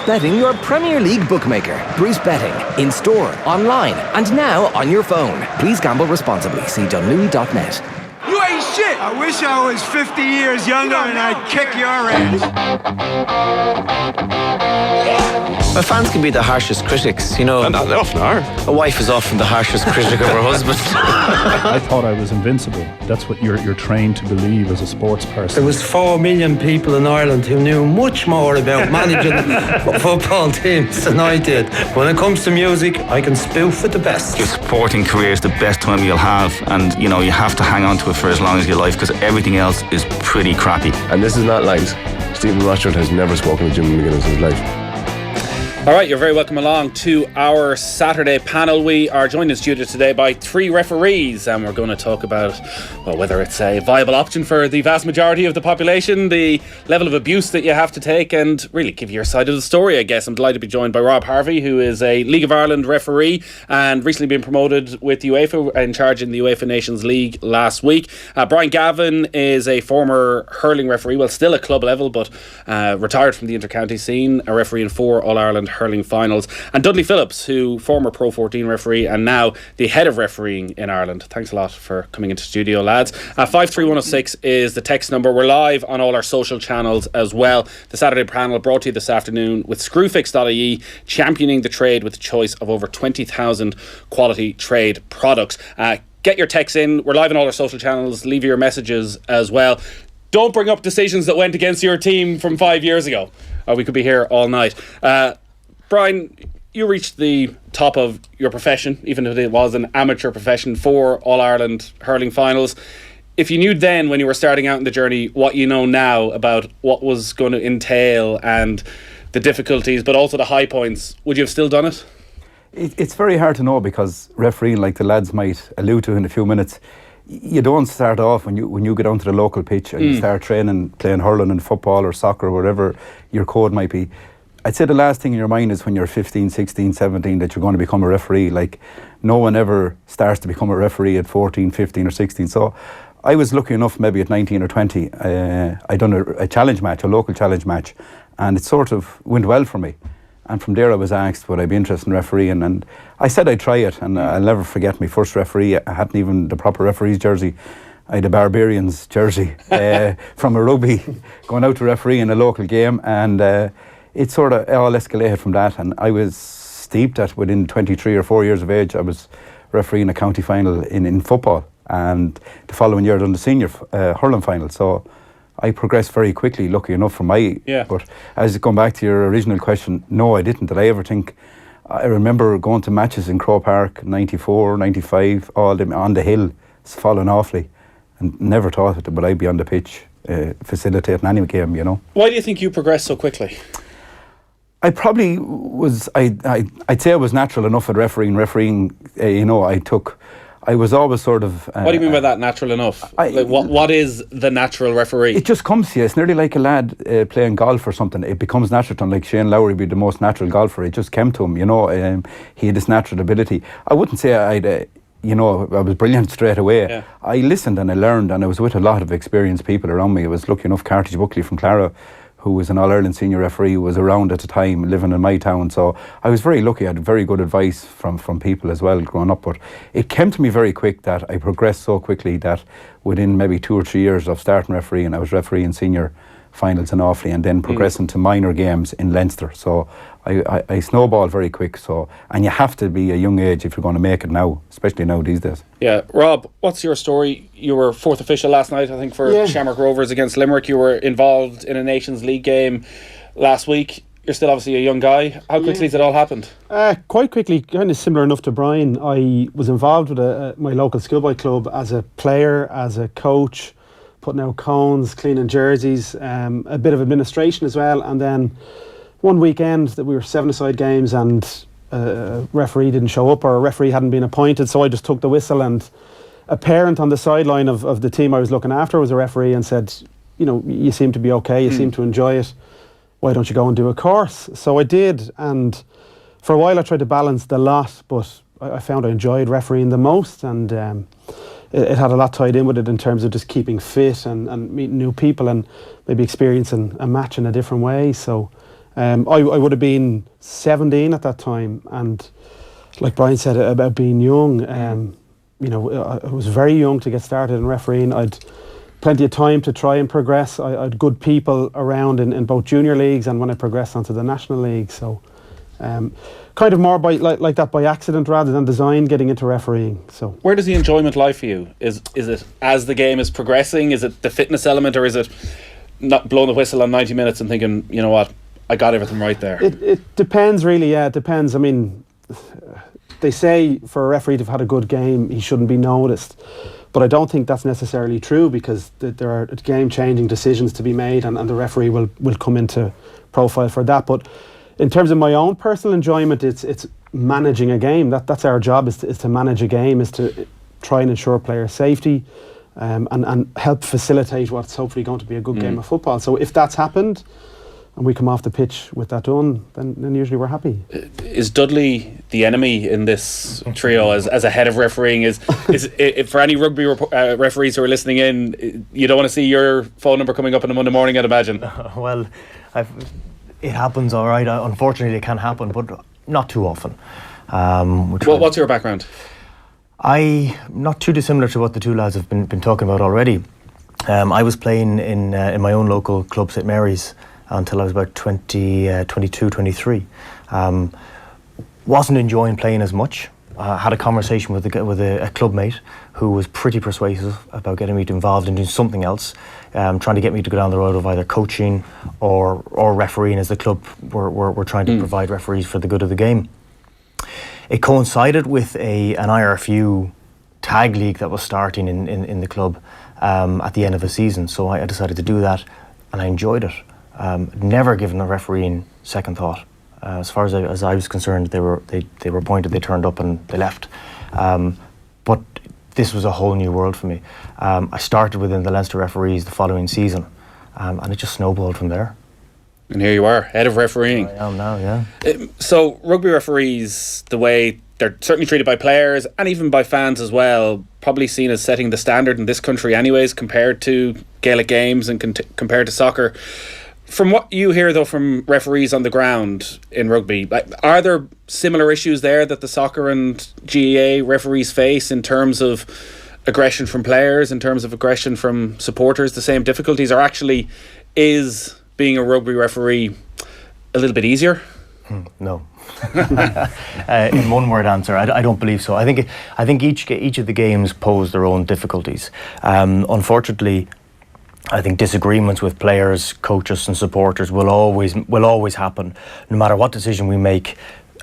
Betting, your Premier League bookmaker. Bruce Betting, in store, online, and now on your phone. Please gamble responsibly. See dunlewy.net. You ain't shit! I wish I was 50 years younger and I'd kick your ass. Well, fans can be the harshest critics, you know. And they often are. A wife is often the harshest critic of her husband. I thought I was invincible. That's what you're trained to believe as a sports person. There was 4 million people in Ireland who knew much more about managing football teams than I did. When it comes to music, I can spoof at the best. Your sporting career is the best time you'll have, and you know you have to hang on to it for as long as you like, because everything else is pretty crappy. And this is not lines. Stephen Rothschild has never spoken to Jim McGuinness in his life. All right, you're very welcome along to our Saturday panel. We are joined in studio today by 3 referees, and we're going to talk about, well, whether it's a viable option for the vast majority of the population, the level of abuse that you have to take, and really give your side of the story, I guess. I'm delighted to be joined by Rob Harvey, who is a League of Ireland referee and recently been promoted with UEFA, in charge in the UEFA Nations League last week. Brian Gavin is a former hurling referee, well, still at club level, but retired from the inter-county scene, a referee in 4 All-Ireland hurling finals. And Dudley Phillips, who former Pro 14 referee and now the head of refereeing in Ireland. Thanks a lot for coming into studio, lads. 53106 is the text number. We're live on all our social channels as well. The Saturday panel brought to you this afternoon with Screwfix.ie, championing the trade with a choice of over 20,000 quality trade products. Get your texts in. We're live on all our social channels. Leave your messages as well. Don't bring up decisions that went against your team from 5 years ago, or we could be here all night. Brian, you reached the top of your profession, even if it was an amateur profession, 4 All-Ireland hurling finals. If you knew then, when you were starting out in the journey, what you know now about what was going to entail and the difficulties, but also the high points, would you have still done it? It's very hard to know, because refereeing, like the lads might allude to in a few minutes, you don't start off when you get onto the local pitch and you start training, playing hurling and football or soccer or whatever your code might be. I'd say the last thing in your mind is when you're 15, 16, 17 that you're going to become a referee. Like, no one ever starts to become a referee at 14, 15 or 16. So I was lucky enough, maybe at 19 or 20, I'd done a challenge match, a local challenge match, and it sort of went well for me. And from there I was asked would I be interested in refereeing, and I said I'd try it, and I'll never forget my first referee. I hadn't even the proper referee's jersey. I had a Barbarians jersey from a rugby, going out to referee in a local game, and it sort of all escalated from that, and I was steeped at within 23 or 4 years of age. I was refereing a county final in football, and the following year I done the senior hurling final. So I progressed very quickly, lucky enough for my... Yeah. But as going back to your original question, no, I didn't. Did I ever think... I remember going to matches in Croke Park, 94, 95, all them on the hill, falling awfully, and never thought that I'd be on the pitch facilitating any game, you know. Why do you think you progressed so quickly? I probably was... I'd say I was natural enough at refereeing, you know, I was always sort of... what do you mean by that, natural enough? What is the natural referee? It just comes to you. It's nearly like a lad playing golf or something. It becomes natural to him, like Shane Lowry would be the most natural golfer. It just came to him, you know. He had this natural ability. I wouldn't say I was brilliant straight away. Yeah. I listened and I learned, and I was with a lot of experienced people around me. I was lucky enough, Cartage Buckley from Clara, who was an All-Ireland senior referee, was around at the time, living in my town. So I was very lucky. I had very good advice from people as well growing up. But it came to me very quick that I progressed so quickly that within maybe 2 or 3 years of starting refereeing, I was refereeing senior finals in Offaly and then progressing to minor games in Leinster. So I snowballed very quick. So, and you have to be a young age if you're going to make it now, especially now these days. Yeah. Rob, what's your story? You were 4th official last night, I think, for Shamrock Rovers against Limerick. You were involved in a Nations League game last week. You're still obviously a young guy. How quickly has it all happened? Quite quickly, kind of similar enough to Brian. I was involved with my local schoolboy club as a player, as a coach, putting out cones, cleaning jerseys, a bit of administration as well. And then one weekend that we were 7-a-side games and a referee didn't show up, or a referee hadn't been appointed, so I just took the whistle, and a parent on the sideline of the team I was looking after was a referee and said, you know, you seem to be okay, you seem to enjoy it, why don't you go and do a course? So I did, and for a while I tried to balance the lot, but I found I enjoyed refereeing the most, and it had a lot tied in with it in terms of just keeping fit and meeting new people and maybe experiencing a match in a different way. So I would have been 17 at that time, and like Brian said about being young, you know, I was very young to get started in refereeing. I'd plenty of time to try and progress. I had good people around in both junior leagues and when I progressed onto the national league. So kind of more by like that by accident rather than design, getting into refereeing. So where does the enjoyment lie for you? Is it as the game is progressing? Is it the fitness element, or is it not blowing the whistle on 90 minutes and thinking, you know what, I got everything right there? It depends, really. Yeah, it depends. I mean, they say for a referee to have had a good game, he shouldn't be noticed. But I don't think that's necessarily true, because there are game-changing decisions to be made, and the referee will come into profile for that. But in terms of my own personal enjoyment, it's managing a game. That's our job, is to manage a game, is to try and ensure player safety, and help facilitate what's hopefully going to be a good game of football. So if that's happened and we come off the pitch with that done, then usually we're happy. Is Dudley the enemy in this trio as a head of refereeing? Is for any rugby referees who are listening in, you don't want to see your phone number coming up on a Monday morning, I'd imagine? Well, it happens, all right. Unfortunately, it can happen, but not too often. What's your background? Not too dissimilar to what the two lads have been talking about already. I was playing in my own local club, St Mary's, until I was about 22, 23. Wasn't enjoying playing as much. Had a conversation with a club mate who was pretty persuasive about getting me involved in doing something else, trying to get me to go down the road of either coaching or refereeing, as the club were trying to provide referees for the good of the game. It coincided with an IRFU tag league that was starting in the club at the end of the season, so I decided to do that, and I enjoyed it. Never given a refereeing second thought. As far as I was concerned, they were appointed, they turned up and they left. But this was a whole new world for me. I started within the Leinster referees the following season, and it just snowballed from there. And here you are, head of refereeing. I am now, yeah. So rugby referees, the way they're certainly treated by players and even by fans as well, probably seen as setting the standard in this country anyways, compared to Gaelic games and compared to soccer. From what you hear, though, from referees on the ground in rugby, are there similar issues there that the soccer and GAA referees face in terms of aggression from players, in terms of aggression from supporters, the same difficulties, or actually is being a rugby referee a little bit easier? No. In one word answer, I don't believe so. I think each of the games pose their own difficulties. Unfortunately, I think disagreements with players, coaches and supporters will always happen. No matter what decision we make,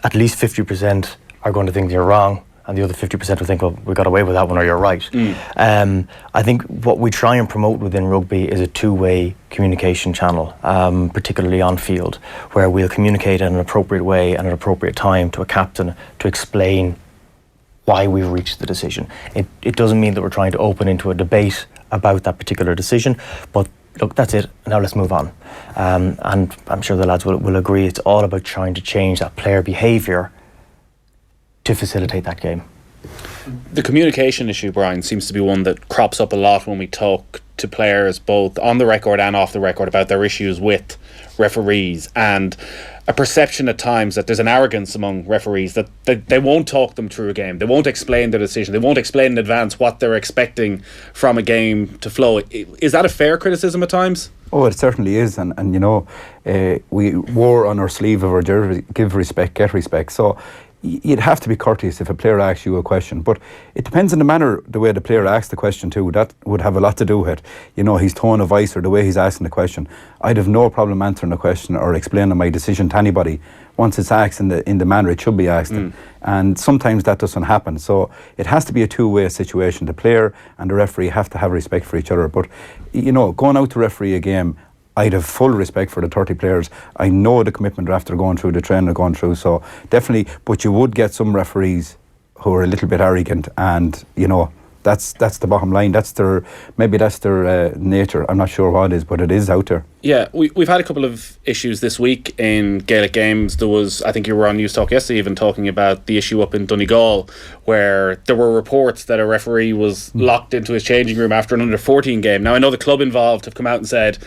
at least 50% are going to think you're wrong, and the other 50% will think, well, we got away with that one, or you're right. I think what we try and promote within rugby is a two-way communication channel, particularly on field, where we'll communicate in an appropriate way and at an appropriate time to a captain to explain why we've reached the decision. It doesn't mean that we're trying to open into a debate about that particular decision, but look, that's it, now let's move on. And I'm sure the lads will agree, it's all about trying to change that player behaviour to facilitate that game. The communication issue, Brian, seems to be one that crops up a lot when we talk to players, both on the record and off the record, about their issues with referees, and a perception at times that there's an arrogance among referees that they won't talk them through a game, they won't explain their decision, they won't explain in advance what they're expecting from a game to flow. Is that a fair criticism at times? Oh, it certainly is, and you know, we wore on our sleeve of our jersey, give respect, get respect. So you'd have to be courteous if a player asks you a question, but it depends on the manner, the way the player asks the question too. That would have a lot to do with it. You know, his tone of voice or the way he's asking the question. I'd have no problem answering the question or explaining my decision to anybody once it's asked in the manner it should be asked. And sometimes that doesn't happen. So it has to be a two-way situation. The player and the referee have to have respect for each other. But, you know, going out to referee a game, I'd have full respect for the 30 players. I know the commitment after going through the training they're going through, so definitely. But you would get some referees who are a little bit arrogant, and you know, that's the bottom line. That's their nature. I'm not sure what it is, but it is out there. Yeah, we've had a couple of issues this week in Gaelic games. There was, I think you were on News Talk yesterday even talking about the issue up in Donegal, where there were reports that a referee was locked into his changing room after an under-14 game. Now, I know the club involved have come out and said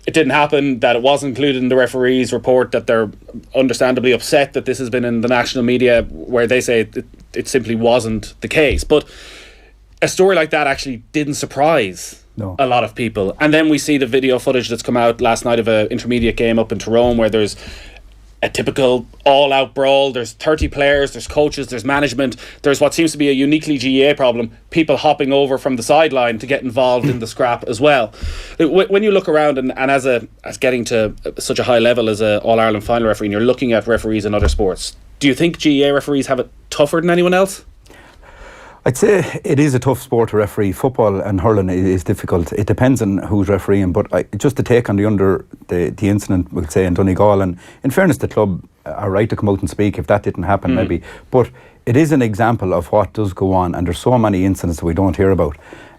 it didn't happen, that it wasn't included in the referees' report, that they're understandably upset that this has been in the national media, where they say it simply wasn't the case. But a story like that actually didn't surprise a lot of people. And then we see the video footage that's come out last night of an intermediate game up in Tyrone, where there's a typical all-out brawl. There's 30 players, there's coaches, there's management. There's what seems to be a uniquely GAA problem, people hopping over from the sideline to get involved in the scrap as well. When you look around and as getting to such a high level as a All-Ireland final referee, and you're looking at referees in other sports, do you think GAA referees have it tougher than anyone else? I'd say it is a tough sport to referee. Football and hurling is difficult. It depends on who's refereeing, but just to take on the incident, we'll say, in Donegal, and in fairness, the club are right to come out and speak if that didn't happen, maybe. But it is an example of what does go on, and there's so many incidents that we don't hear about.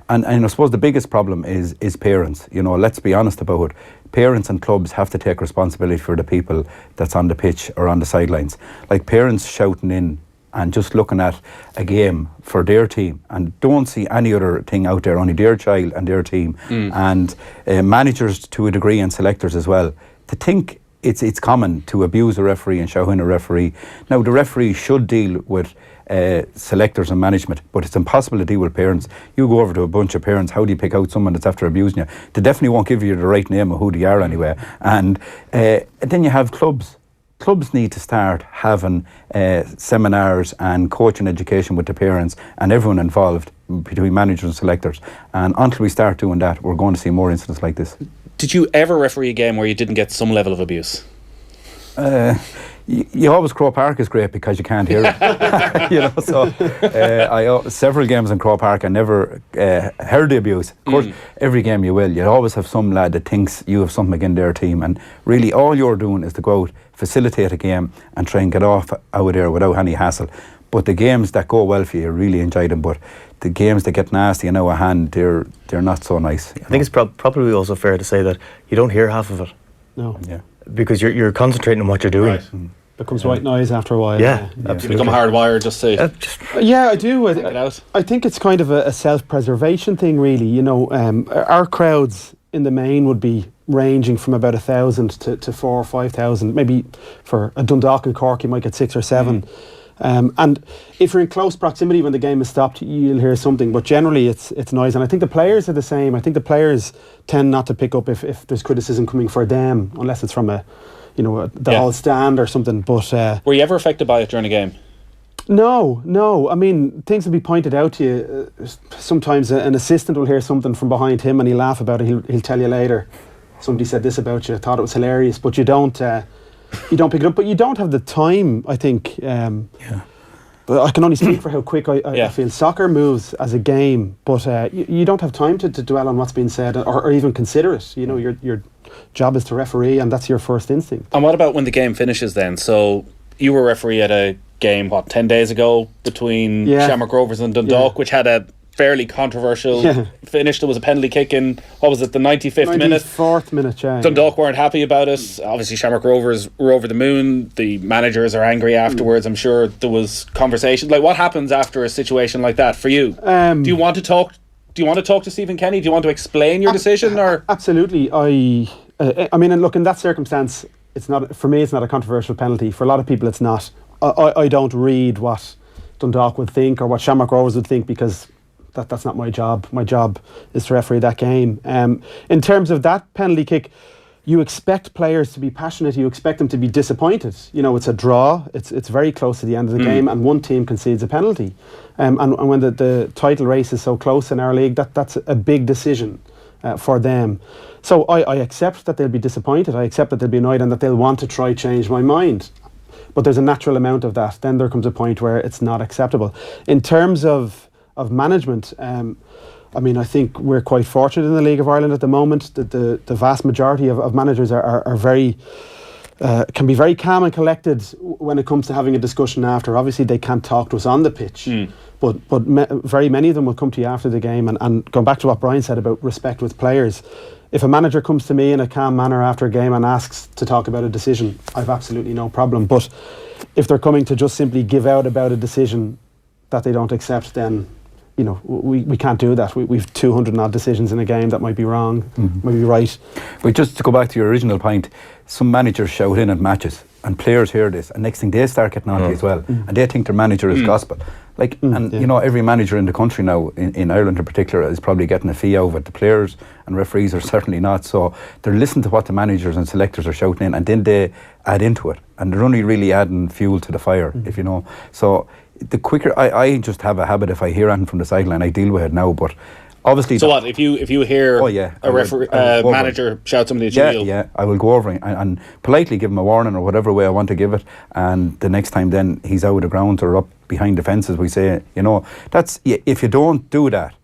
And I suppose the biggest problem is parents. You know, let's be honest about it. Parents and clubs have to take responsibility for the people that's on the pitch or on the sidelines. Like parents shouting in and just looking at a game for their team and don't see any other thing out there, only their child and their team. And managers to a degree and selectors as well, to think it's common to abuse a referee and shout in a referee. Now, the referee should deal with selectors and management, but it's impossible to deal with parents. You go over to a bunch of parents, how do you pick out someone that's after abusing you? They definitely won't give you the right name of who they are anyway. And then you have clubs. Clubs need to start having seminars and coaching education with the parents and everyone involved, between managers and selectors. And until we start doing that, we're going to see more incidents like this. Did you ever referee a game where you didn't get some level of abuse? You always, Croke Park is great because you can't hear it. You know, so several games in Croke Park I never heard the abuse. Of course, every game you will. You always have some lad that thinks you have something against their team, and really all you're doing is to go out, facilitate a game, and try and get off out of there without any hassle. But the games that go well for you, really enjoy them. But the games that get nasty and out of hand, they're not so nice. I think it's probably also fair to say that you don't hear half of it. No. Yeah. Because you're concentrating on what you're doing. Right. Becomes white noise after a while. Yeah, You become hardwired just to... Yeah, I do. I think it's kind of a self-preservation thing, really. You know, our crowds in the main would be ranging from about 1,000 to 4,000 or 5,000. Maybe for a Dundalk and Cork, you might get 6 or 7. And if you're in close proximity when the game is stopped, you'll hear something. But generally, it's noise. And I think the players are the same. I think the players tend not to pick up if there's criticism coming for them, unless it's from the whole stand or something. But were you ever affected by it during a game? No. I mean, things will be pointed out to you. Sometimes an assistant will hear something from behind him and he'll laugh about it. He'll tell you later, somebody said this about you, I thought it was hilarious. But you don't pick it up. But you don't have the time, I think. But I can only speak for how quick I feel. Soccer moves as a game, but you don't have time to dwell on what's being said or even consider it. You know, your job is to referee, and that's your first instinct. And what about when the game finishes then? So you were referee at a game, 10 days ago between Shamrock Rovers and Dundalk, which had a fairly controversial finish. There was a penalty kick in, what was it, the 95th minute? 94th minute, Dundalk weren't happy about it. Obviously Shamrock Rovers were over the moon. The managers are angry afterwards. I'm sure there was conversation. Like, what happens after a situation like that for you? Do you want to talk to Stephen Kenny? Do you want to explain your decision? Or absolutely. I mean, and look, in that circumstance, it's not, for me, it's not a controversial penalty. For a lot of people, it's not. I don't read what Dundalk would think or what Shamrock Rovers would think, because that's not my job. My job is to referee that game. In terms of that penalty kick, you expect players to be passionate. You expect them to be disappointed. You know, it's a draw. It's very close to the end of the game, and one team concedes a penalty. And when the title race is so close in our league, that's a big decision for them. So I accept that they'll be disappointed. I accept that they'll be annoyed and that they'll want to try change my mind. But there's a natural amount of that. Then there comes a point where it's not acceptable. In terms of management, I mean, I think we're quite fortunate in the League of Ireland at the moment. The vast majority of managers are very can be very calm and collected when it comes to having a discussion after. Obviously, they can't talk to us on the pitch, but very many of them will come to you after the game. And going back to what Brian said about respect with players, if a manager comes to me in a calm manner after a game and asks to talk about a decision, I've absolutely no problem. But if they're coming to just simply give out about a decision that they don't accept, then you know, we can't do that. We've 200 odd decisions in a game that might be wrong, might be right. But just to go back to your original point, some managers shout in at matches and players hear this, and next thing they start getting on to you as well, and they think their manager is gospel. Like, you know, every manager in the country now, in Ireland in particular, is probably getting a fee out of it. The players and referees are certainly not. So they're listening to what the managers and selectors are shouting in, and then they add into it, and they're only really adding fuel to the fire, if you know. So the quicker, I just have a habit, if I hear anything from the sideline, I deal with it now. But obviously, so what if you hear a referee manager shout something at you? Yeah, I will go over and politely give him a warning or whatever way I want to give it, and the next time then he's out of the ground or up behind the fences, we say, you know, that's, if you don't do that,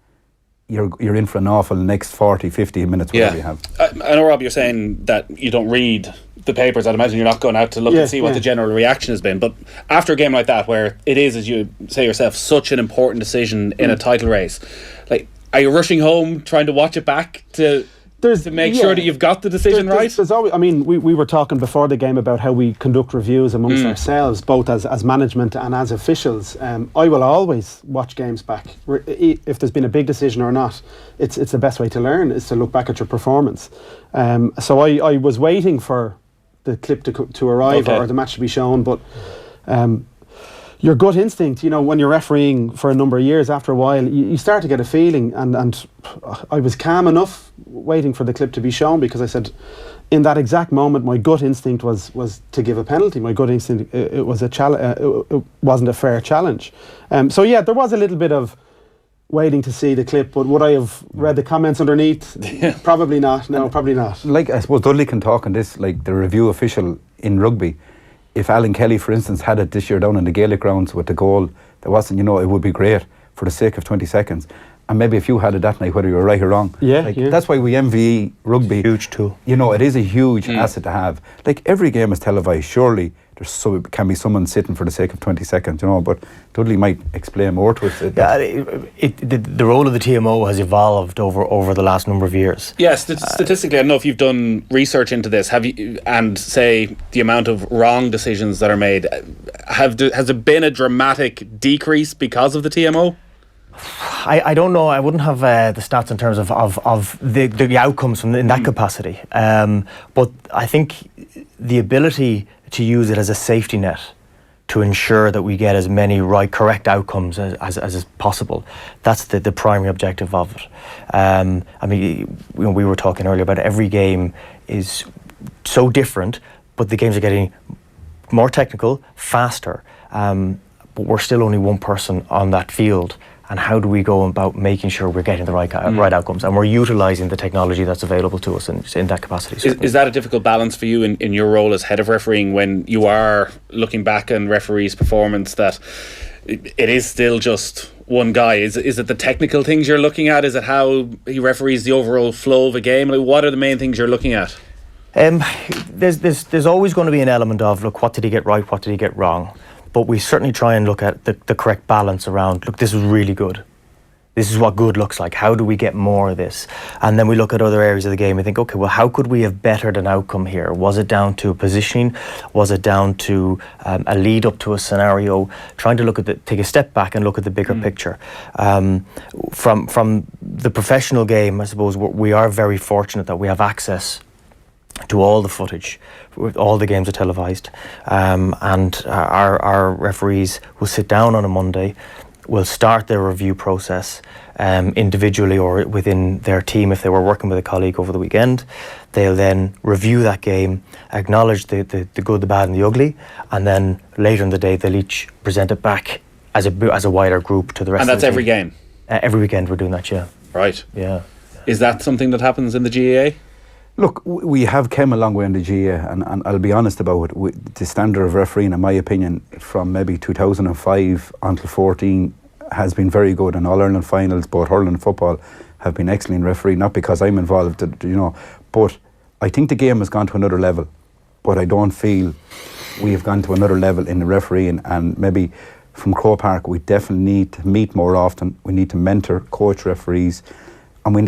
you're in for an awful next 40, 50 minutes, whatever you have. I know, Rob, you're saying that you don't read the papers. I'd imagine you're not going out to look and see what the general reaction has been. But after a game like that, where it is, as you say yourself, such an important decision in a title race, like, are you rushing home trying to watch it back to make sure that you've got the decision right? There's always, I mean, we were talking before the game about how we conduct reviews amongst ourselves, both as management and as officials. I will always watch games back, if there's been a big decision or not. It's the best way to learn, is to look back at your performance. So I was waiting for the clip to arrive or the match to be shown, but your gut instinct, you know, when you're refereeing for a number of years, after a while, you start to get a feeling, and I was calm enough waiting for the clip to be shown, because I said, in that exact moment, my gut instinct was to give a penalty. My gut instinct, it was it wasn't a fair challenge. So yeah, there was a little bit of waiting to see the clip, but would I have read the comments underneath? Probably not. No, probably not. Like, I suppose Dudley can talk on this, like the review official in rugby. If Alan Kelly, for instance, had it this year down in the Gaelic grounds with the goal, there wasn't, you know, it would be great for the sake of 20 seconds. And maybe if you had it that night, whether you were right or wrong. That's why we envy rugby. Huge tool. You know, it is a huge asset to have. Like, every game is televised. Surely can be someone sitting for the sake of 20 seconds, you know, but Dudley might explain more to us. The role of the TMO has evolved over the last number of years. Yes, statistically, I don't know if you've done research into this, have you, and say the amount of wrong decisions that are made, has there been a dramatic decrease because of the TMO? I don't know. I wouldn't have the stats in terms of the outcomes in that capacity. But I think the ability to use it as a safety net to ensure that we get as many correct outcomes as possible. That's the primary objective of it. I mean, you know, we were talking earlier about every game is so different, but the games are getting more technical, faster. But we're still only one person on that field. And how do we go about making sure we're getting the right outcomes, and we're utilising the technology that's available to us in that capacity? Is that a difficult balance for you in your role as head of refereeing, when you are looking back on referees' performance, that it is still just one guy? Is it the technical things you're looking at? Is it how he referees the overall flow of a game? Like, what are the main things you're looking at? There's always going to be an element of, look, what did he get right, what did he get wrong? But we certainly try and look at the correct balance around, look, this is really good. This is what good looks like. How do we get more of this? And then we look at other areas of the game and think, okay, well, how could we have bettered an outcome here? Was it down to positioning? Was it down to a lead up to a scenario? Trying to take a step back and look at the bigger picture. From the professional game, I suppose we are very fortunate that we have access to all the footage. All the games are televised, and our referees will sit down on a Monday, will start their review process individually or within their team if they were working with a colleague over the weekend. They'll then review that game, acknowledge the good, the bad and the ugly, and then later in the day they'll each present it back as a wider group to the rest of the team. And that's every game? Every weekend we're doing that, yeah. Right. Yeah. Is that something that happens in the GAA? Look, we have come a long way in the GAA, and I'll be honest about it. The standard of refereeing, in my opinion, from maybe 2005 until 14, has been very good. And All Ireland finals, both hurling and football, have been excellent refereeing. Not because I'm involved, you know, but I think the game has gone to another level. But I don't feel we have gone to another level in the refereeing. And maybe from Croke Park, we definitely need to meet more often. We need to mentor, coach referees, and we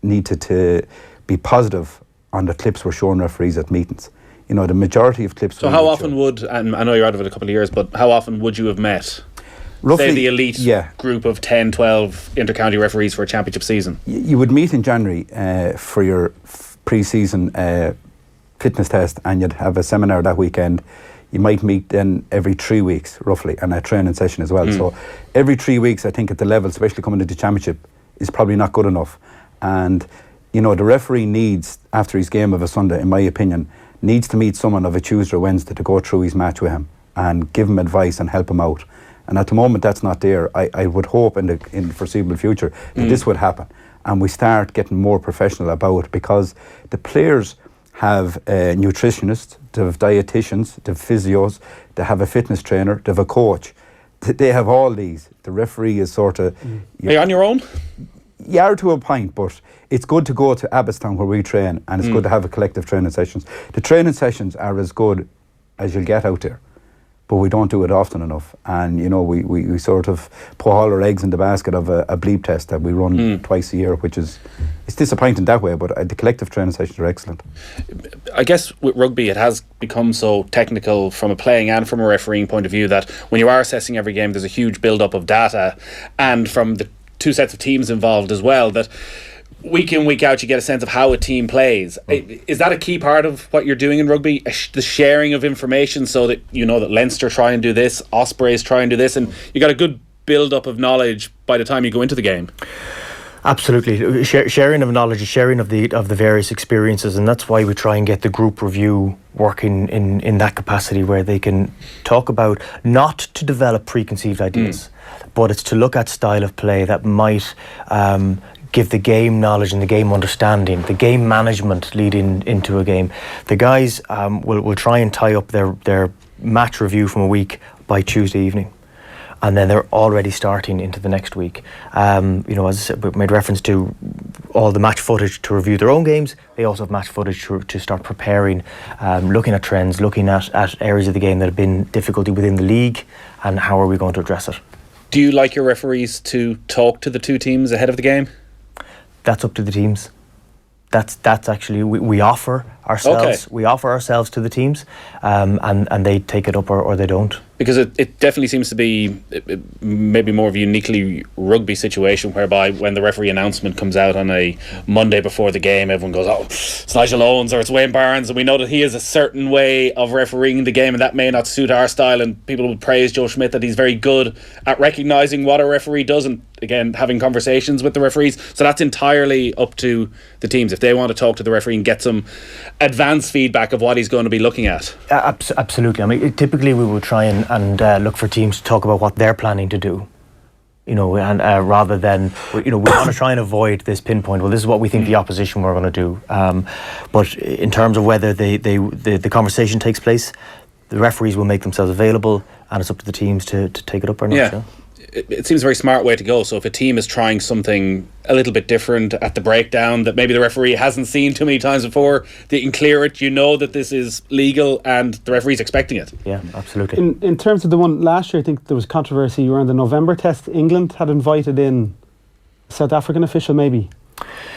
needed to be positive on the clips we're showing referees at meetings. You know, the majority of clips. So how often would, and I know you're out of it a couple of years, but how often would you have met Roughly, say the elite group of 10, 12 inter-county referees for a championship season? You would meet in January for your pre-season fitness test, and you'd have a seminar that weekend. You might meet then every 3 weeks, roughly, and a training session as well. So every 3 weeks, I think at the level, especially coming into championship, is probably not good enough. And, you know, the referee needs, after his game of a Sunday, in my opinion, needs to meet someone of a Tuesday or Wednesday to go through his match with him and give him advice and help him out. And at the moment, that's not there. I would hope in the foreseeable future that this would happen, and we start getting more professional about it, because the players have nutritionists, they have dietitians, they have physios, they have a fitness trainer, they have a coach. They have all these. The referee is sort of... Are you on your own? You are to a point, but it's good to go to Abbottstown where we train, and it's good to have a collective training sessions. The training sessions are as good as you'll get out there, but we don't do it often enough. And, you know, we sort of put all our eggs in the basket of a bleep test that we run twice a year, which is... It's disappointing that way, but the collective training sessions are excellent. I guess with rugby, it has become so technical from a playing and from a refereeing point of view that when you are assessing every game, there's a huge build-up of data, and from the two sets of teams involved as well, that week in, week out, you get a sense of how a team plays. Is that a key part of what you're doing in rugby? The sharing of information, so that you know that Leinster try and do this, Ospreys try and do this, and you got a good build-up of knowledge by the time you go into the game. Absolutely, sharing of knowledge, sharing of the various experiences, and that's why we try and get the group review working in that capacity, where they can talk about, not to develop preconceived ideas, but it's to look at style of play that might give the game knowledge and the game understanding, the game management leading into a game. The guys will try and tie up their match review from a week by Tuesday evening, and then they're already starting into the next week. You know, as I said, we made reference to all the match footage to review their own games. They also have match footage to start preparing, looking at trends, looking at areas of the game that have been difficulty within the league, and how are we going to address it. Do you like your referees to talk to the two teams ahead of the game? That's up to the teams. That's actually, we offer ourselves. Okay. We offer ourselves to the teams, and they take it up or they don't. Because it definitely seems to be maybe more of a uniquely rugby situation, whereby when the referee announcement comes out on a Monday before the game, everyone goes, oh, it's Nigel Owens or it's Wayne Barnes, and we know that he has a certain way of refereeing the game, and that may not suit our style, and people would praise Joe Schmidt that he's very good at recognising what a referee does, and again, having conversations with the referees. So that's entirely up to the teams if they want to talk to the referee and get some advanced feedback of what he's going to be looking at. Absolutely. I mean, typically we would try and look for teams to talk about what they're planning to do, you know, and rather than, you know, we want to try and avoid this pinpoint, well, this is what we think the opposition were going to do. But in terms of whether the conversation takes place, the referees will make themselves available, and it's up to the teams to take it up or not. Yeah. It seems a very smart way to go. So if a team is trying something a little bit different at the breakdown that maybe the referee hasn't seen too many times before, they can clear it, you know that this is legal and the referee's expecting it. Yeah, absolutely. In terms of the one last year, I think there was controversy around the November test. England had invited in a South African official, maybe.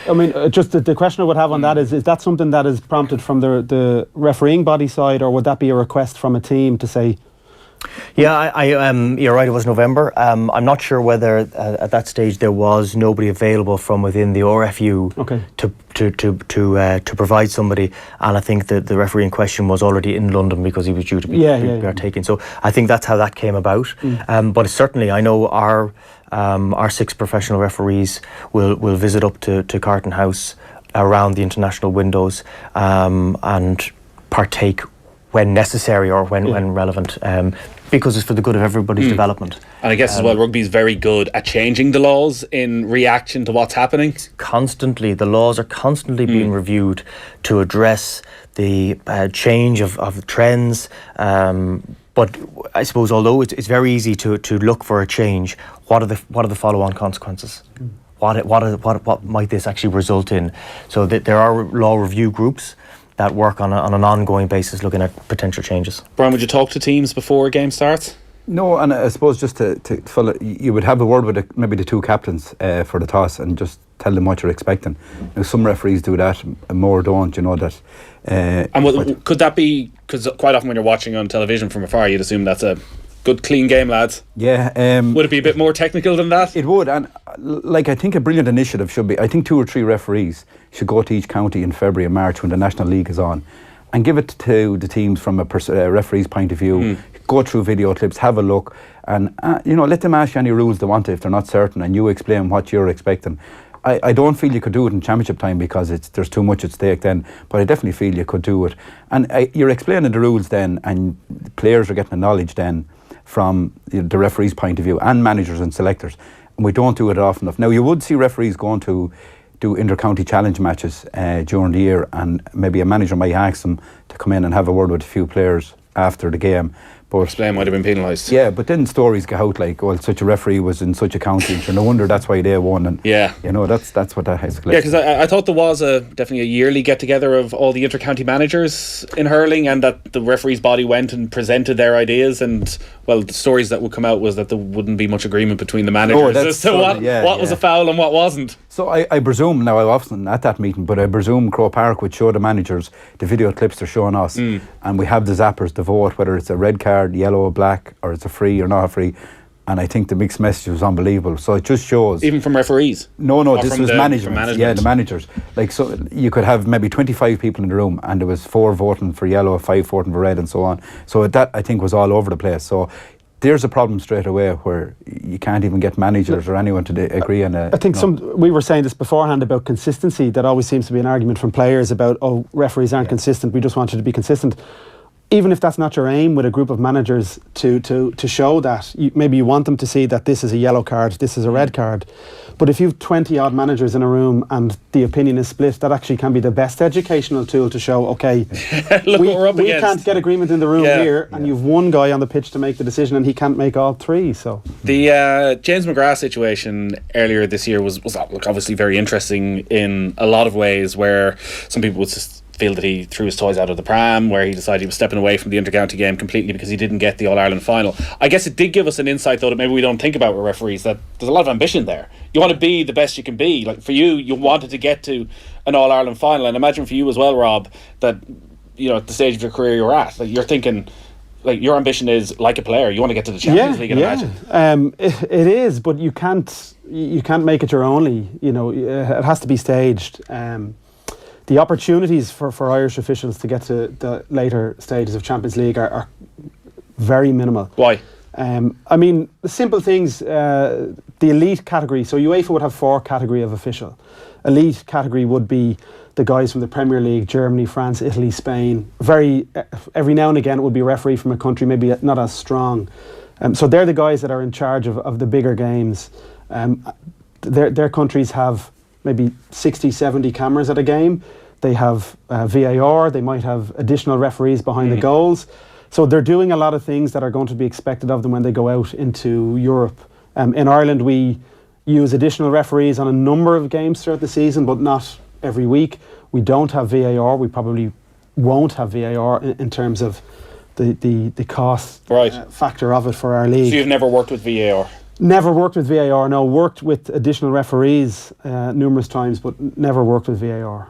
I mean, just the question I would have on that is that something that is prompted from the refereeing body side, or would that be a request from a team to say... Yeah, you're right, it was November. I'm not sure whether at that stage there was nobody available from within the IRFU to provide somebody, and I think that the referee in question was already in London because he was due to be partaking. So I think that's how that came about. But certainly I know our 6 professional referees will visit up to Carton House around the international windows and partake when necessary or when relevant, because it's for the good of everybody's development. And I guess as well, rugby is very good at changing the laws in reaction to what's happening. Constantly, the laws are constantly being reviewed to address the change of trends. But I suppose, although it's very easy to look for a change, what are the follow-on consequences? What might this actually result in? So that there are law review groups that work on an ongoing basis looking at potential changes. Brian, would you talk to teams before a game starts? No, and I suppose just to follow, you would have a word with maybe the 2 captains for the toss and just tell them what you're expecting. You know, some referees do that, and more don't, you know that. And could that be, because quite often when you're watching on television from afar, you'd assume that's a Good clean game, lads. Yeah. Would it be a bit more technical than that? It would, and like I think a brilliant initiative should be, I think 2 or 3 referees should go to each county in February and March when the National League is on and give it to the teams from a referee's point of view, go through video clips, have a look, and let them ask you any rules they want if they're not certain, and you explain what you're expecting. I don't feel you could do it in championship time because there's too much at stake then, but I definitely feel you could do it. And you're explaining the rules then, and the players are getting the knowledge then from the referee's point of view, and managers and selectors. And we don't do it often enough. Now, you would see referees going to do inter-county challenge matches during the year, and maybe a manager might ask them to come in and have a word with a few players after the game. But Spain might have been penalised. Yeah, but then stories go out like, well, such a referee was in such a county, so no wonder that's why they won. And that's what that has. Yeah, because I thought there was definitely a yearly get together of all the inter-county managers in hurling, and that the referees' body went and presented their ideas, and well, the stories that would come out was that there wouldn't be much agreement between the managers as to what was a foul and what wasn't. So I presume, now I wasn't at that meeting, but I presume Croke Park would show the managers the video clips they're showing us, and we have the zappers to vote whether it's a red card, yellow, black, or it's a free or not a free. And I think the mixed message was unbelievable. So it just shows. Even from referees? No, this was management. Yeah, the managers. Like, so you could have maybe 25 people in the room, and there was 4 voting for yellow, 5 voting for red, and so on. So that, I think, was all over the place. So there's a problem straight away where you can't even get managers or anyone to agree on it. I think we were saying this beforehand about consistency. That always seems to be an argument from players about, referees aren't consistent. We just want you to be consistent. Even if that's not your aim with a group of managers to show that, maybe you want them to see that this is a yellow card, this is a red card. But if you've 20 odd managers in a room and the opinion is split, that actually can be the best educational tool to show, okay, look what we're up we against. Can't get agreement in the room here, and you've one guy on the pitch to make the decision and he can't make all 3. So the James McGrath situation earlier this year was obviously very interesting in a lot of ways, where some people would just feel that he threw his toys out of the pram, where he decided he was stepping away from the inter-county game completely because he didn't get the All-Ireland final. I guess it did give us an insight, though, that maybe we don't think about with referees, that there's a lot of ambition there. You want to be the best you can be. Like, for you wanted to get to an All-Ireland final, and imagine for you as well, Rob, that at the stage of your career you're at, like, you're thinking, like, your ambition is like a player, you want to get to the Champions League, imagine. It is, but you can't make it your only. It has to be staged. The opportunities for Irish officials to get to the later stages of Champions League are very minimal. Why? The simple things, the elite category, so UEFA would have 4 category of official. Elite category would be the guys from the Premier League, Germany, France, Italy, Spain. Every now and again it would be a referee from a country maybe not as strong. So they're the guys that are in charge of the bigger games. Their countries have maybe 60, 70 cameras at a game. They have VAR, they might have additional referees behind the goals. So they're doing a lot of things that are going to be expected of them when they go out into Europe. In Ireland, we use additional referees on a number of games throughout the season, but not every week. We don't have VAR. We probably won't have VAR in terms of the cost factor of it for our league. So you've never worked with VAR? Never worked with VAR, no. Worked with additional referees numerous times, but never worked with VAR.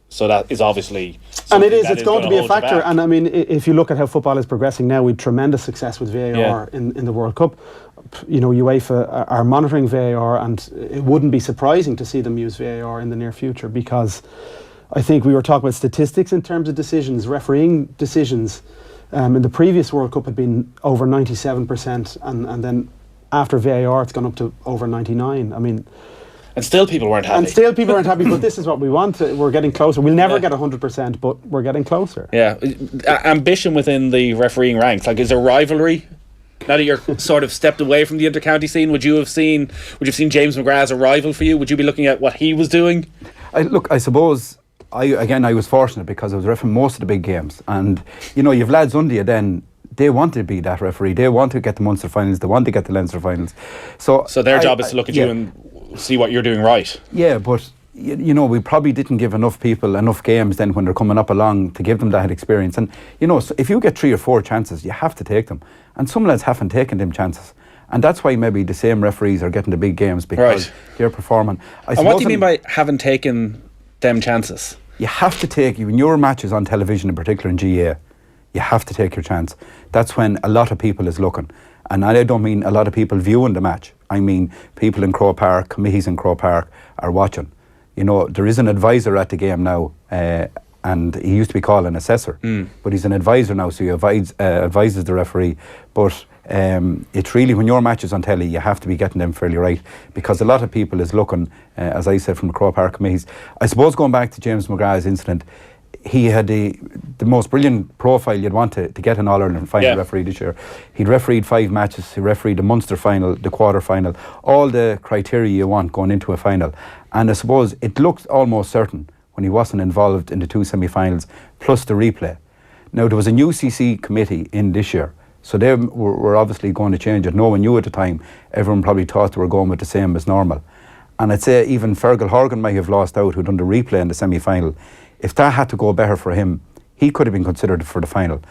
So that is obviously... And it's going to be a factor. And I mean, if you look at how football is progressing now, we've tremendous success with VAR in the World Cup. UEFA are monitoring VAR, and it wouldn't be surprising to see them use VAR in the near future, because I think we were talking about statistics in terms of decisions, refereeing decisions. In the previous World Cup had been over 97%, and then after VAR it's gone up to over 99%. I mean... And still people weren't happy. But this is what we want. We're getting closer. We'll never get 100%, but we're getting closer. Yeah. Ambition within the refereeing ranks. Like, is there rivalry? Now that you're sort of stepped away from the inter-county scene, would you have seen James McGrath as a rival for you? Would you be looking at what he was doing? I suppose I was fortunate because I was refereeing most of the big games. And, you've lads under you then, they want to be that referee. They want to get the Munster finals. They want to get the Leinster finals. So their job is to look at you and see what you're doing right. Yeah, but we probably didn't give enough people enough games then when they're coming up along to give them that experience. And so if you get 3 or 4 chances, you have to take them. And some lads haven't taken them chances. And that's why maybe the same referees are getting the big games, because they're performing. And what do you mean by haven't taken them chances? You have to take, when your matches on television in particular in GA, you have to take your chance. That's when a lot of people is looking. And I don't mean a lot of people viewing the match. I mean people in Croke Park, committees in Croke Park are watching. You know, there is an advisor at the game now, and he used to be called an assessor, but he's an advisor now, so he advises the referee. But it's really, when your match is on telly, you have to be getting them fairly right, because a lot of people is looking, as I said, from the Croke Park committees. I suppose going back to James McGrath's incident, he had the most brilliant profile you'd want to get an All-Ireland final referee this year. He'd refereed 5 matches, he refereed the Munster final, the quarter final, all the criteria you want going into a final. And I suppose it looked almost certain when he wasn't involved in the 2 semi-finals, plus the replay. Now, there was a new CC committee in this year, so they were obviously going to change it. No one knew at the time. Everyone probably thought they were going with the same as normal. And I'd say even Fergal Horgan might have lost out, who'd done the replay in the semi-final. If that had to go better for him, he could have been considered for the final.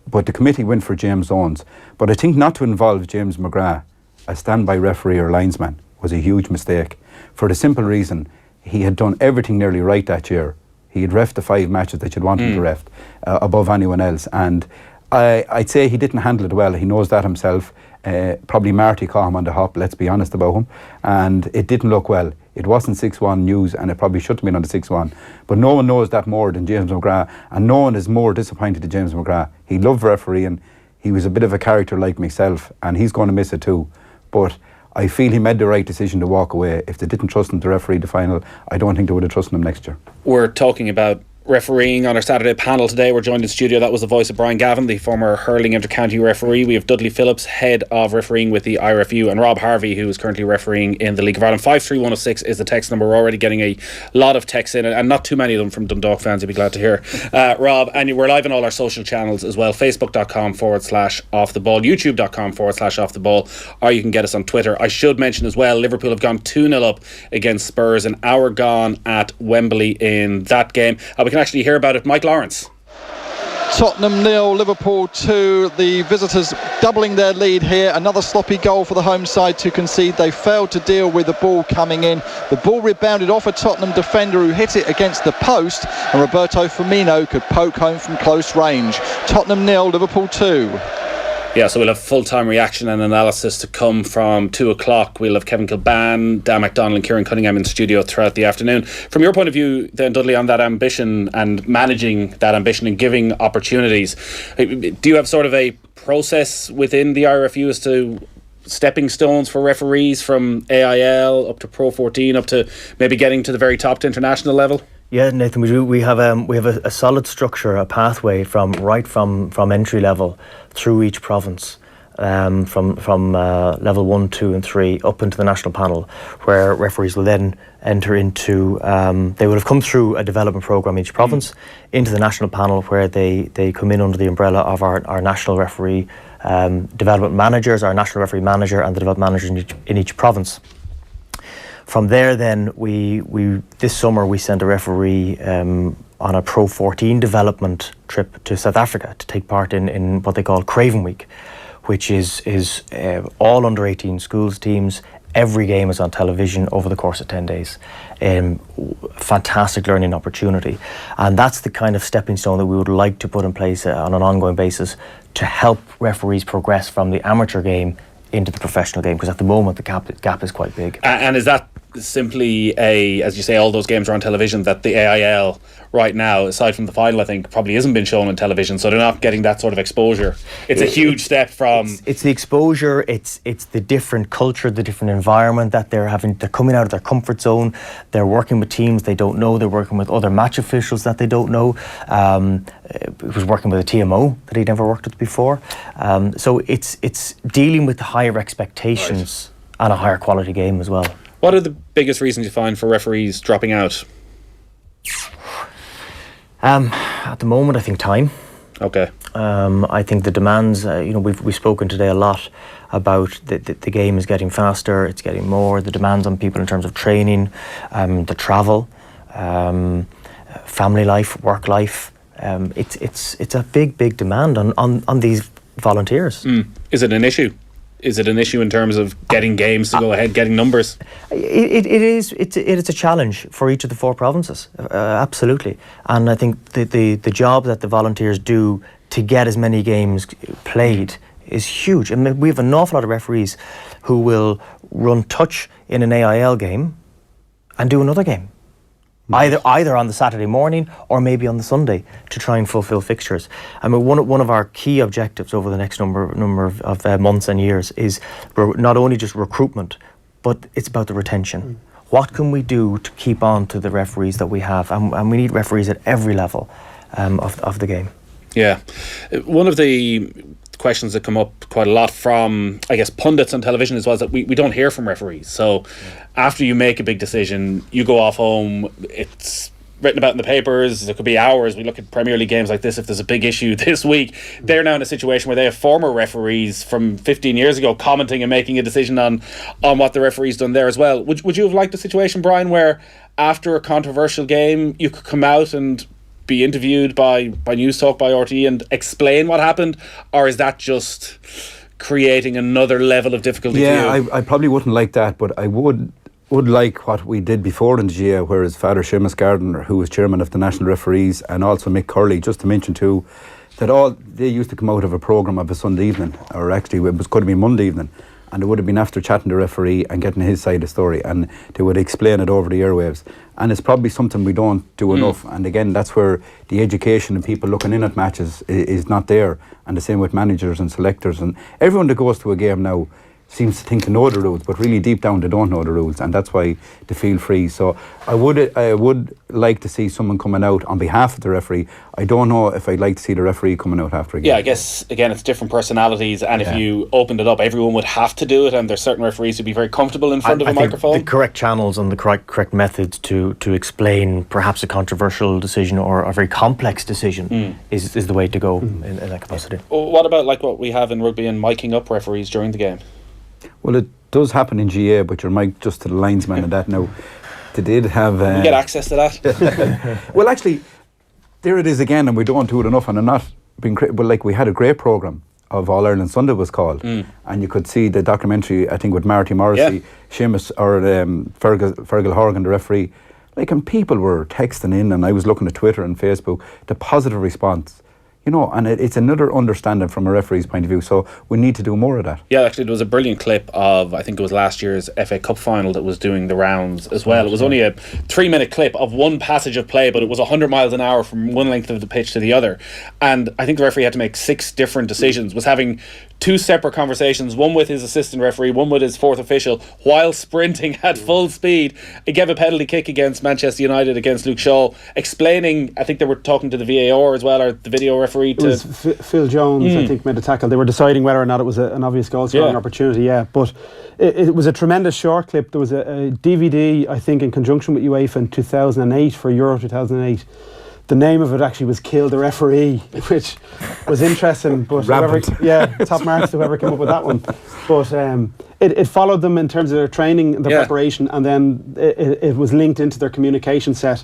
But the committee went for James Owens. But I think not to involve James McGrath, a standby referee or linesman, was a huge mistake. For the simple reason, he had done everything nearly right that year. He had reffed the 5 matches that you'd want him to ref above anyone else. And I'd say he didn't handle it well. He knows that himself. Probably Marty caught him on the hop, let's be honest about him. And it didn't look well. It wasn't 6-1 news, and it probably should have been on the 6-1. But no one knows that more than James McGrath, and no one is more disappointed than James McGrath. He loved refereeing. He was a bit of a character like myself, and he's going to miss it too. But I feel he made the right decision to walk away. If they didn't trust him to referee the final, I don't think they would have trusted him next year. We're talking about refereeing on our Saturday panel today. We're joined in studio. That was the voice of Brian Gavin, the former hurling inter-county referee. We have Dudley Phillips, head of refereeing with the IRFU, and Rob Harvey, who is currently refereeing in the League of Ireland. 53106 is the text number. We're already getting a lot of texts in, and not too many of them from Dundalk fans, you'd be glad to hear. Rob, and we're live on all our social channels as well. Facebook.com/offtheball, YouTube.com/offtheball, or you can get us on Twitter. I should mention as well, Liverpool have gone 2-0 up against Spurs, an hour gone at Wembley in that game. We can actually hear about it. Mike Lawrence. Tottenham 0, Liverpool 2. The visitors doubling their lead here. Another sloppy goal for the home side to concede. They failed to deal with the ball coming in. The ball rebounded off a Tottenham defender who hit it against the post, and Roberto Firmino could poke home from close range. Tottenham 0, Liverpool 2. Yeah, so we'll have full-time reaction and analysis to come from 2 o'clock. We'll have Kevin Kilban, Dan McDonnell and Kieran Cunningham in studio throughout the afternoon. From your point of view then, Dudley, on that ambition and managing that ambition and giving opportunities, do you have sort of a process within the IRFU as to stepping stones for referees from AIL up to Pro 14 up to maybe getting to the very top to international level? Yeah, Nathan, we do. We have a solid structure, a pathway from entry level through each province, from level 1, 2 and 3 up into the national panel, where referees will then enter into, they will have come through a development programme each province, into the national panel, where they come in under the umbrella of our national referee development managers, our national referee manager and the development manager in each province. From there then, we this summer we sent a referee on a Pro 14 development trip to South Africa to take part in what they call Craven Week, which is all under 18 schools teams. Every game is on television over the course of 10 days. Fantastic learning opportunity. And that's the kind of stepping stone that we would like to put in place on an ongoing basis to help referees progress from the amateur game into the professional game, because at the moment the gap is quite big. And is that simply as you say, all those games are on television, that the AIL right now, aside from the final, I think probably isn't been shown on television, so they're not getting that sort of exposure? It's a huge step from... It's the exposure, it's the different culture, the different environment that they're having. They're coming out of their comfort zone, they're working with teams they don't know, they're working with other match officials that they don't know. He was working with a TMO that he'd never worked with before. So it's dealing with the higher expectations and a higher quality game as well. What are the biggest reasons you find for referees dropping out? At the moment, I think time. Okay. I think the demands, we've spoken today a lot about the game is getting faster, it's getting more, the demands on people in terms of training, the travel, family life, work life. It's a big demand on these volunteers. Is it an issue? Is it an issue in terms of getting games to go ahead, getting numbers? It is. It's a challenge for each of the 4 provinces, absolutely. And I think the job that the volunteers do to get as many games played is huge. I mean, we have an awful lot of referees who will run touch in an AIL game and do another game. Either on the Saturday morning or maybe on the Sunday to try and fulfil fixtures. I mean, one of our key objectives over the next number of months and years is not only just recruitment, but it's about the retention. What can we do to keep on to the referees that we have? And we need referees at every level of the game. Yeah. One of the questions that come up quite a lot from, I guess, pundits on television as well is that we don't hear from referees. So after you make a big decision, you go off home, it's written about in the papers, there could be hours. We look at Premier League games like this, if there's a big issue this week, they're now in a situation where they have former referees from 15 years ago commenting and making a decision on what the referee's done there as well. Would you have liked a situation, Brian, where after a controversial game you could come out and be interviewed by News Talk, by RTE, and explain what happened, or is that just creating another level of difficulty for you? Yeah, I probably wouldn't like that, but I would like what we did before in the GA, whereas Father Seamus Gardner, who was chairman of the National Referees, and also Mick Curley, just to mention too, that they used to come out of a programme of a Sunday evening, or actually it could have been Monday evening, and it would have been after chatting to the referee and getting his side of the story, and they would explain it over the airwaves. And it's probably something we don't do enough. And again, that's where the education and people looking in at matches is not there. And the same with managers and selectors. And everyone that goes to a game now seems to think to know the rules, but really deep down they don't know the rules, and that's why they feel free. So I would like to see someone coming out on behalf of the referee. I don't know if I'd like to see the referee coming out after a game. Yeah, I guess again it's different personalities, and if you opened it up, everyone would have to do it, and there's certain referees who'd be very comfortable in front of a microphone. The correct channels and the correct methods to explain perhaps a controversial decision or a very complex decision is the way to go in that capacity. What about like what we have in rugby and miking up referees during the game? Well, it does happen in GA, but you're mic'd just to the linesman and that now. They did have... we get access to that? Well, actually, there it is again, and we don't do it enough, and I'm not being critical, but like we had a great programme of All Ireland Sunday was called, and you could see the documentary, I think, with Marty Morrissey, Seamus, or Fergal Horgan, the referee, like, and people were texting in, and I was looking at Twitter and Facebook, the positive response. You know, and it's another understanding from a referee's point of view, so we need to do more of that. Yeah, actually there was a brilliant clip of, I think it was last year's FA Cup final that was doing the rounds as well. It was only a 3-minute clip of one passage of play, but it was 100 miles an hour from one length of the pitch to the other. And I think the referee had to make 6 different decisions, was having 2 separate conversations, one with his assistant referee, one with his fourth official, while sprinting at full speed. He gave a penalty kick against Manchester United against Luke Shaw, explaining, I think they were talking to the VAR as well, or the video referee. It was Phil Jones, I think, made a tackle. They were deciding whether or not it was an obvious goal scoring opportunity, but it was a tremendous short clip. There was a DVD, I think, in conjunction with UEFA in 2008 for Euro 2008. The name of it actually was Kill the Referee, which was interesting. But top marks to whoever came up with that one. But it followed them in terms of their training, their preparation, and then it was linked into their communication set.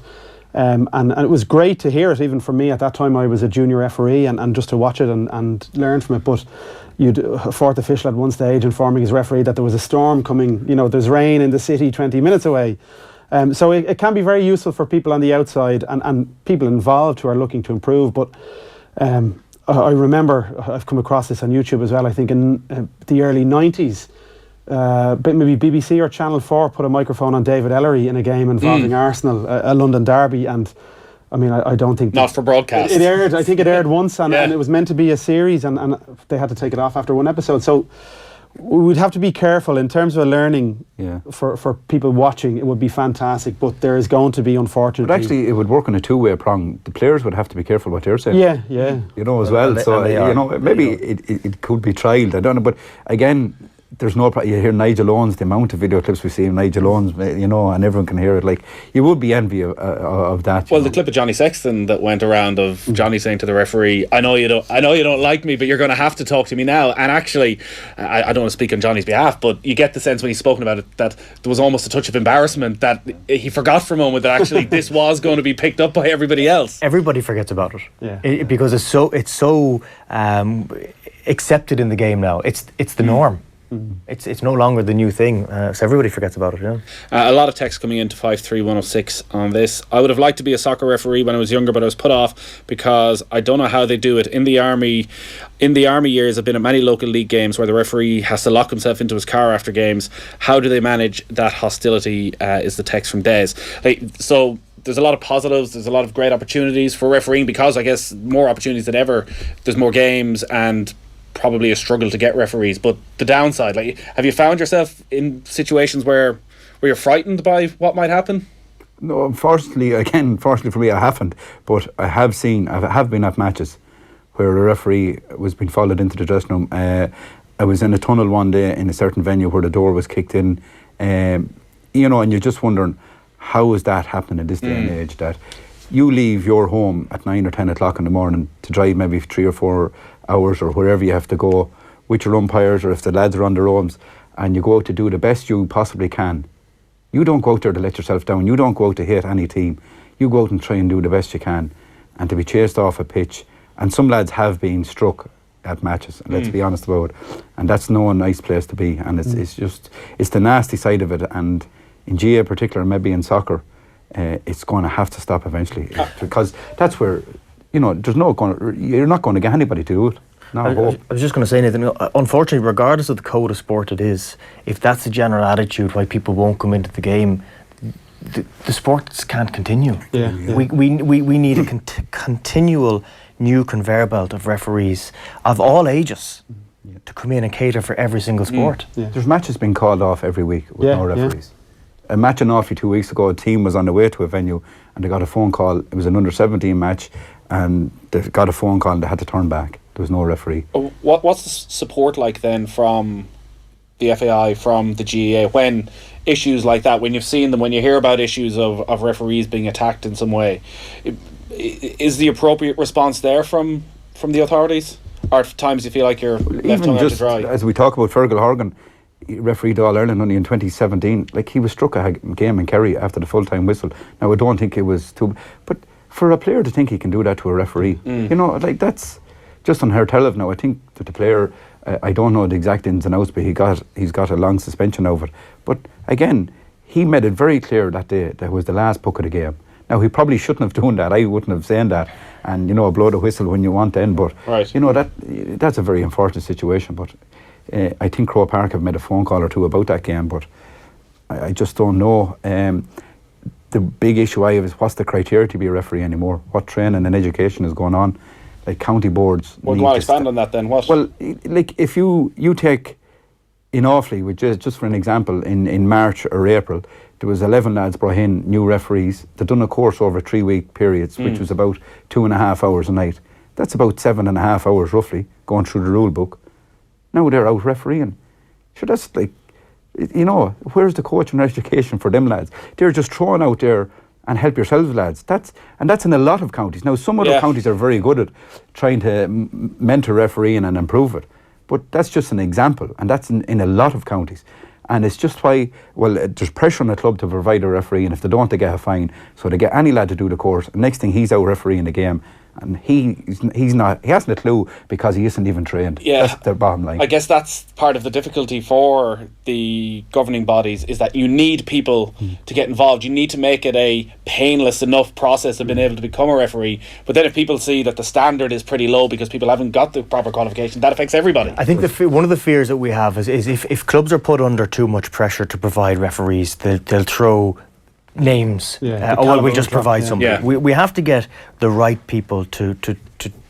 And it was great to hear it, even for me. At that time I was a junior referee, and just to watch it and learn from it. But a fourth official at one stage informing his referee that there was a storm coming, there's rain in the city 20 minutes away. So it can be very useful for people on the outside and people involved who are looking to improve. But I remember, I've come across this on YouTube as well, I think in the early 90s, maybe BBC or Channel 4 put a microphone on David Ellery in a game involving Arsenal, a London derby, and I mean, I don't think... Not for broadcast. It aired, I think it aired once, and it was meant to be a series, and they had to take it off after one episode. So we'd have to be careful in terms of learning for people watching. It would be fantastic, but there is going to be, unfortunately... But actually, it would work on a two-way prong. The players would have to be careful what they're saying. Yeah. As well. So, maybe it could be trialled. I don't know. But again... There's no you hear Nigel Owens, the amount of video clips we see of Nigel Owens, and everyone can hear it. Like, you would be envy of that. Well, the clip of Johnny Sexton that went around of Johnny saying to the referee, I know you don't like me, but you're going to have to talk to me now. And actually, I don't want to speak on Johnny's behalf, but you get the sense when he's spoken about it that there was almost a touch of embarrassment, that he forgot for a moment that actually this was going to be picked up by everybody else. Everybody forgets about it, because it's so accepted in the game now. It's the norm. It's no longer the new thing, so everybody forgets about it. Yeah. A lot of text coming into 53106 on this. I would have liked to be a soccer referee when I was younger, but I was put off because I don't know how they do it. In the army years, I've been at many local league games where the referee has to lock himself into his car after games. How do they manage that hostility? Is the text from Des. So there's a lot of positives, there's a lot of great opportunities for refereeing because I guess more opportunities than ever. There's more games and probably a struggle to get referees, but the downside, have you found yourself in situations where you're frightened by what might happen? No, unfortunately for me I haven't, but I have been at matches where a referee was being followed into the dressing room. I was in a tunnel one day in a certain venue where the door was kicked in, and you're just wondering, how is that happening in this day and age, that you leave your home at 9 or 10 o'clock in the morning to drive maybe 3 or 4 hours or wherever you have to go with your umpires, or if the lads are on their own, and you go out to do the best you possibly can. You don't go out there to let yourself down. You don't go out to hate any team. You go out and try and do the best you can. And to be chased off a pitch, and some lads have been struck at matches, and let's be honest about it, and that's no nice place to be, and it's the nasty side of it. And in GA in particular, maybe in soccer, it's going to have to stop eventually, because that's where you're not going to get anybody to do it. I was just going to say, Nathan, unfortunately, regardless of the code of sport it is, if that's the general attitude why people won't come into the game, the sports can't continue. We need a continual new conveyor belt of referees of all ages to come in and cater for every single sport. There's matches being called off every week with no referees. A match in Offaly 2 weeks ago, a team was on the way to a venue and they got a phone call. It was an under-17 match and they got a phone call and they had to turn back. There was no referee. What's the support like then from the FAI, from the GAA, when issues like that, when you've seen them, when you hear about issues of referees being attacked in some way, is the appropriate response there from the authorities? Or at times you feel like you're left hung out to dry? As we talk about Fergal Horgan, he refereed All Ireland only in 2017. He was struck a game in Kerry after the full-time whistle. Now I don't think it was too, but for a player to think he can do that to a referee, that's just unheard of now. I think that the player, I don't know the exact ins and outs, but he's got a long suspension over it. But again, he made it very clear that day that was the last puck of the game. Now he probably shouldn't have done that. I wouldn't have said that, and blow the whistle when you want to end. But that's a very unfortunate situation. But I think Croke Park have made a phone call or two about that game. But I just don't know. The big issue I have is what's the criteria to be a referee anymore? What training and education is going on? County boards. Well, do you want to expand on that then? What? Well, if you take in Offaly, which is just for an example, in March or April, there was 11 lads brought in, new referees. They'd done a course over 3-week periods, which was about 2.5 hours a night. That's about 7.5 hours roughly going through the rule book. Now they're out refereeing. Sure, that's where's the coaching and education for them lads? They're just thrown out there and help yourselves, lads. That's in a lot of counties. Now, some other counties are very good at trying to mentor refereeing and improve it. But that's just an example, and that's in a lot of counties. And it's just why, there's pressure on the club to provide a referee, and if they don't, they get a fine. So they get any lad to do the course, and next thing he's out refereeing the game. And he hasn't a clue because he isn't even trained. That's the bottom line. I guess that's part of the difficulty for the governing bodies, is that you need people to get involved. You need to make it a painless enough process of being able to become a referee. But then if people see that the standard is pretty low because people haven't got the proper qualification, that affects everybody. I think one of the fears that we have is if clubs are put under too much pressure to provide referees, they'll throw names. We'll just provide somebody. We have to get the right people to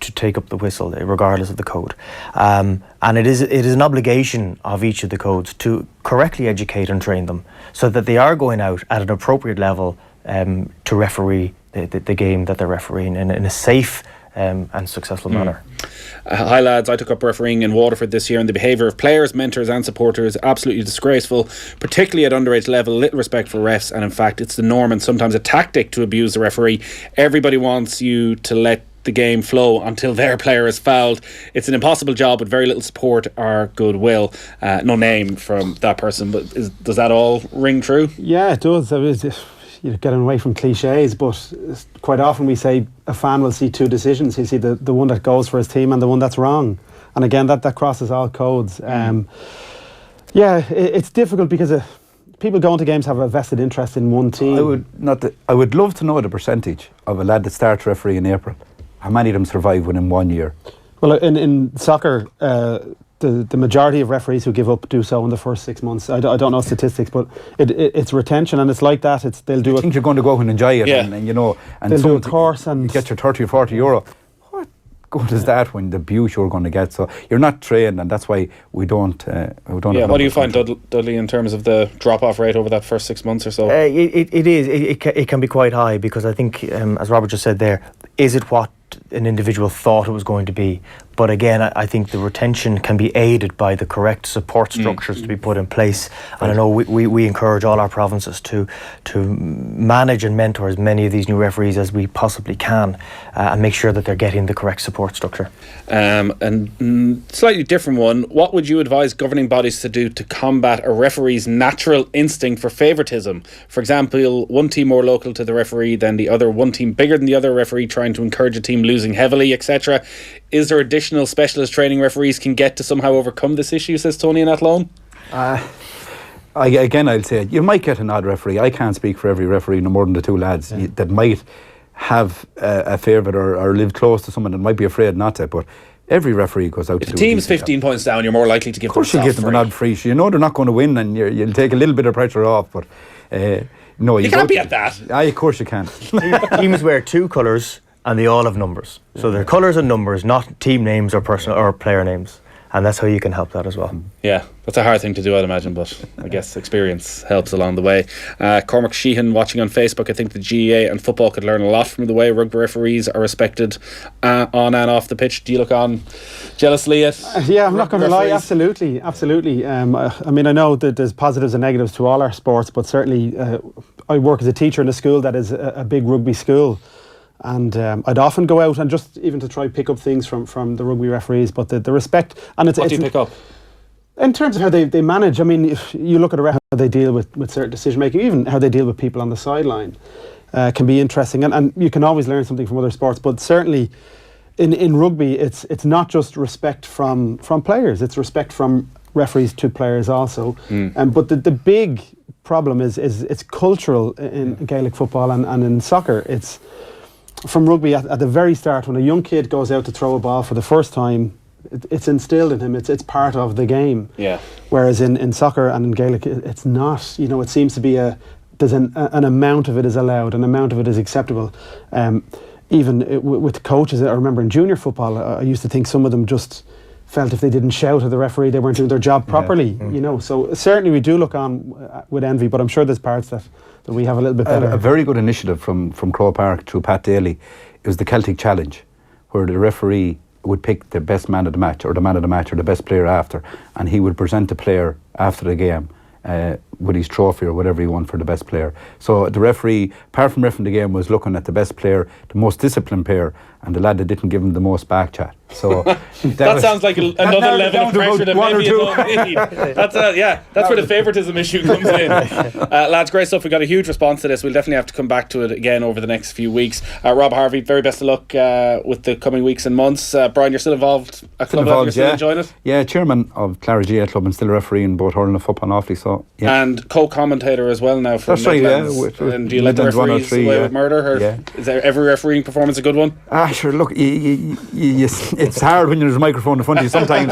take up the whistle, regardless of the code. And it is an obligation of each of the codes to correctly educate and train them so that they are going out at an appropriate level to referee the game that they're refereeing in a safe and successful manner. Hi lads, I took up refereeing in Waterford this year, and the behaviour of players, mentors and supporters is absolutely disgraceful, particularly at underage level. Little respect for refs, and in fact it's the norm and sometimes a tactic to abuse the referee. Everybody wants you to let the game flow until their player is fouled. It's an impossible job with very little support or goodwill. No name from that person, but does that all ring true? Yeah, it does. You're getting away from cliches, but quite often we say a fan will see two decisions. He'll see the one that goes for his team and the one that's wrong. And again, that crosses all codes. Yeah, it's difficult because people going to games have a vested interest in one team. I would love to know the percentage of a lad that starts referee in April. How many of them survive within 1 year? Well, in soccer, the majority of referees who give up do so in the first 6 months. I don't know statistics, but it's retention, and it's like that. They'll do I it. think you're going to go and enjoy it, and they'll do a course and you get your 30 or 40 euro. What good is that when the abuse you're going to get? So you're not trained, and that's why we don't. What do you find, Dudley, in terms of the drop-off rate over that first 6 months or so? It can be quite high, because I think, as Robert just said there, is it what an individual thought it was going to be? But again, I think the retention can be aided by the correct support structures to be put in place. And I know we encourage all our provinces to manage and mentor as many of these new referees as we possibly can, and make sure that they're getting the correct support structure. And slightly different one, what would you advise governing bodies to do to combat a referee's natural instinct for favouritism? For example, one team more local to the referee than the other, one team bigger than the other referee trying to encourage a team losing heavily, etc. Is there additional specialist training referees can get to somehow overcome this issue, says Tony in Athlone? I'll say you might get an odd referee. I can't speak for every referee, no more than the two lads that might have a favourite or live close to someone that might be afraid not to, but every referee goes out to do it. If the team's 15 points down, you're more likely to give them Of course you give them an odd free. You know they're not going to win, and you'll take a little bit of pressure off, but no, you can't be at that. Of course you can. Teams wear two colours and they all have numbers. So they're colours and numbers, not team names or personal or player names. And that's how you can help that as well. Yeah, that's a hard thing to do, I'd imagine, but I guess experience helps along the way. Cormac Sheehan watching on Facebook, I think the GAA and football could learn a lot from the way rugby referees are respected on and off the pitch. Do you look on jealously at I'm not going to lie, absolutely. I mean, I know that there's positives and negatives to all our sports, but certainly I work as a teacher in a school that is a big rugby school. And I'd often go out and just even to try pick up things from the rugby referees, but the respect, and what do you pick up in terms of how they manage? I mean, if you look at how they deal with certain decision making, even how they deal with people on the sideline, can be interesting, and you can always learn something from other sports. But certainly in rugby, it's not just respect from players; it's respect from referees to players also. But the big problem is it's cultural in Gaelic football and in soccer. It's from rugby at the very start, when a young kid goes out to throw a ball for the first time, it's instilled in him. It's part of the game. Yeah. Whereas in soccer and in Gaelic, it's not. You know, it seems to be there's an amount of it is allowed, an amount of it is acceptable. Even with coaches, I remember in junior football, I used to think some of them just felt if they didn't shout at the referee, they weren't doing their job properly. You know, so certainly we do look on with envy, but I'm sure there's parts that we have a little bit better. A very good initiative from Crow Park through Pat Daly. It was the Celtic Challenge, where the referee would pick the best man of the match, or the man of the match, or the best player after, and he would present the player after the game with his trophy or whatever he won for the best player. So the referee, apart from refereeing the game, was looking at the best player, the most disciplined player, and the lad that didn't give him the most back chat. So that sounds like another level of pressure that maybe you don't need. That's where the favouritism issue comes in. Lads, great stuff. We got a huge response to this. We'll definitely have to come back to it again over the next few weeks. Rob Harvey, very best of luck with the coming weeks and months. Brian, you're still involved at club level? You're still enjoying it? Yeah, chairman of Clara GA Club and still refereeing both hurling and football and Offaly. So and co-commentator as well now for Midlands. Right, yeah. And do you let the referees away with murder? Or is there every refereeing performance a good one? Sure. Look, it's hard when there's a microphone in front of you sometimes.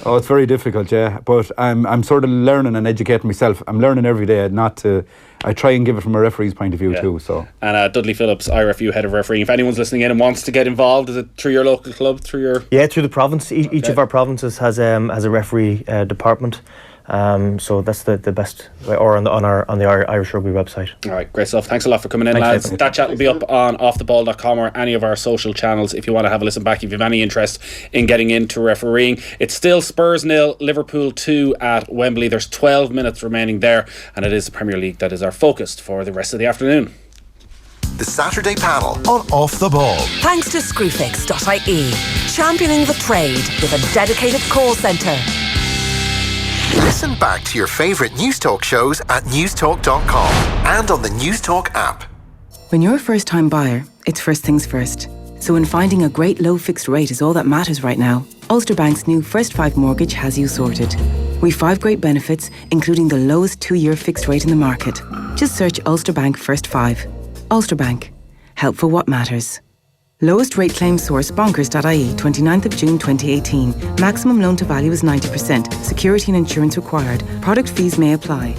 It's very difficult, but I'm sort of learning and educating myself. I'm learning every day. I try and give it from a referee's point of view too. So. And Dudley Phillips, IRFU Head of Refereeing. If anyone's listening in and wants to get involved, is it through your local club, through the province? Each of our provinces has a referee department. So that's the best way, or on the Irish Rugby website. All right, great stuff. Thanks a lot for coming in, lads. That chat will be up on offtheball.com or any of our social channels if you want to have a listen back, if you have any interest in getting into refereeing. It's still Spurs 0, Liverpool 2 at Wembley. There's 12 minutes remaining there, and it is the Premier League that is our focus for the rest of the afternoon. The Saturday panel on Off the Ball. Thanks to Screwfix.ie, championing the trade with a dedicated call centre. Listen back to your favourite News Talk shows at newstalk.com and on the News Talk app. When you're a first-time buyer, it's first things first. So when finding a great low fixed rate is all that matters right now, Ulster Bank's new First 5 mortgage has you sorted. We've 5 great benefits, including the lowest 2-year fixed rate in the market. Just search Ulster Bank First 5. Ulster Bank. Help for what matters. Lowest rate claim source bonkers.ie, 29th of June 2018. Maximum loan to value is 90%. Security and insurance required. Product fees may apply.